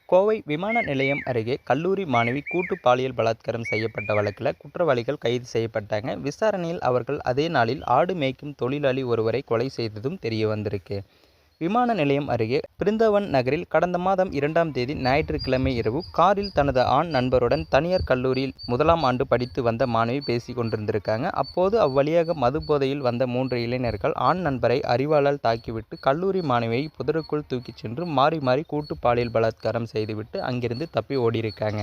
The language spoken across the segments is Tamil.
கோவை விமான நிலையம் அருகே கல்லூரி மாணவி கூட்டு பாலியல் பலாத்காரம் செய்யப்பட்ட வழக்கில் குற்றவாளிகள் கைது செய்யப்பட்டாங்க. விசாரணையில் அவர்கள் அதே நாளில் ஆடு மேய்க்கும் தொழிலாளி ஒருவரை கொலை செய்ததும் தெரிய வந்திருக்கு. விமான நிலையம் அருகே பிருந்தாவன் நகரில் கடந்த மாதம் 2ஆம் தேதி ஞாயிற்றுக்கிழமை இரவு காரில் தனது ஆண் நண்பருடன் தனியார் கல்லூரியில் 1ஆம் ஆண்டு படித்து வந்த மாணவி பேசிக் கொண்டிருந்திருக்காங்க. அப்போது அவ்வழியாக மது போதையில் வந்த 3 இளைஞர்கள் ஆண் நண்பரை அரிவாளால் தாக்கிவிட்டு கல்லூரி மாணவியை புதருக்குள் தூக்கிச் சென்று மாறி மாறி கூட்டு பாலியல் பலாத்காரம் செய்துவிட்டு அங்கிருந்து தப்பி ஓடியிருக்காங்க.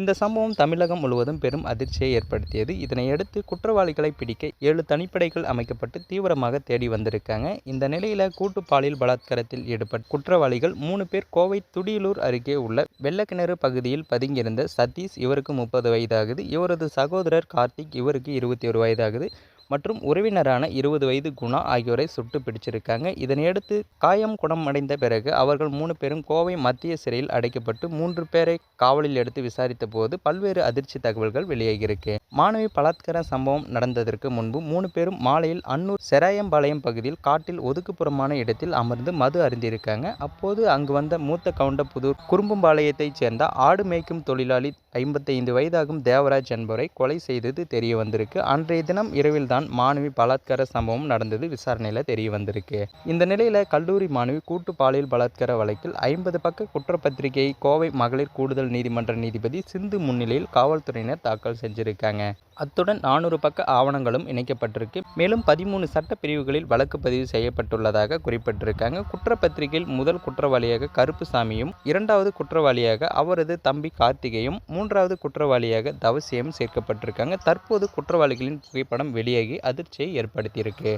இந்த சம்பவம் தமிழகம் முழுவதும் பெரும் அதிர்ச்சியை ஏற்படுத்தியது. இதனையடுத்து குற்றவாளிகளை பிடிக்க 7 தனிப்படைகள் அமைக்கப்பட்டு தீவிரமாக தேடி வந்திருக்காங்க. இந்த நிலையில கூட்டு பாலியல் பலாத்காரத்தில் ஈடுபட்ட குற்றவாளிகள் 3 பேர் கோவை துடியலூர் அருகே உள்ள வெள்ளக்கிணறு பகுதியில் பதுங்கியிருந்த சதீஷ், இவருக்கு 30 வயதாகுது, இவரது சகோதரர் கார்த்திக், இவருக்கு 21 வயதாகுது மற்றும் உறவினரான 20 வயது குணா ஆகியோரை சுட்டு பிடிச்சிருக்காங்க. இதனையடுத்து காயம் குணமடைந்த பிறகு அவர்கள் 3 பேரும் கோவை மத்திய சிறையில் அடைக்கப்பட்டு 3 பேரை காவலில் எடுத்து விசாரித்த போது பல்வேறு அதிர்ச்சி தகவல்கள் வெளியாகியிருக்கு. மாணவி பலாத்கார சம்பவம் நடந்ததற்கு முன்பு 3 பேரும் மாலையில் அன்னூர் செராயம்பாளையம் பகுதியில் காட்டில் ஒதுக்குப்புறமான இடத்தில் அமர்ந்து மது அருந்திருக்காங்க. அப்போது அங்கு வந்த மூத்த கவுண்டம்புதூர் குறும்பம்பாளையத்தைச் சேர்ந்த ஆடு மேய்க்கும் தொழிலாளி 55 வயதாகும் தேவராஜ் என்பவரை கொலை செய்தது தெரிய வந்திருக்கு. அன்றைய தினம் இரவில் தான் மாணவி பலாத்கார சம்பவம் நடந்தது விசாரணையில் தெரிய வந்திருக்கு. இந்த நிலையில கல்லூரி மாணவி கூட்டு பாலியல் பலாத்கார வழக்கில் 50 பக்க குற்றப்பத்திரிகையை கோவை மகளிர் கூடுதல் நீதிமன்ற நீதிபதி சிந்து முன்னிலையில் காவல்துறையினர் தாக்கல் செஞ்சிருக்காங்க. அத்துடன் 400 பக்க ஆவணங்களும் இணைக்கப்பட்டிருக்கு. மேலும் 13 சட்ட பிரிவுகளில் வழக்கு பதிவு செய்யப்பட்டுள்ளதாக குறிப்பிட்டிருக்காங்க. குற்றப்பத்திரிகையில் முதல் குற்றவாளியாக கருப்புசாமியும், 2வது குற்றவாளியாக அவரது தம்பி கார்த்திகையும், 3வது குற்றவாளியாக தவசியம் சேர்க்கப்பட்டிருக்காங்க. தற்போது குற்றவாளிகளின் புகைப்படம் வெளியாகி அதிர்ச்சியை ஏற்படுத்தியிருக்கு.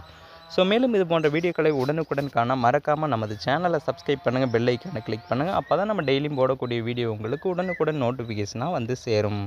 மேலும் இது போன்ற வீடியோக்களை உடனுக்குடன் காண மறக்காமல் நமது சேனலை சப்ஸ்கிரைப் பண்ணுங்கள், பெல் ஐக்கானை கிளிக் பண்ணுங்கள். அப்போ தான் நம்ம டெய்லியும் போடக்கூடிய வீடியோ உங்களுக்கு உடனுக்குடன் நோட்டிஃபிகேஷனாக வந்து சேரும்.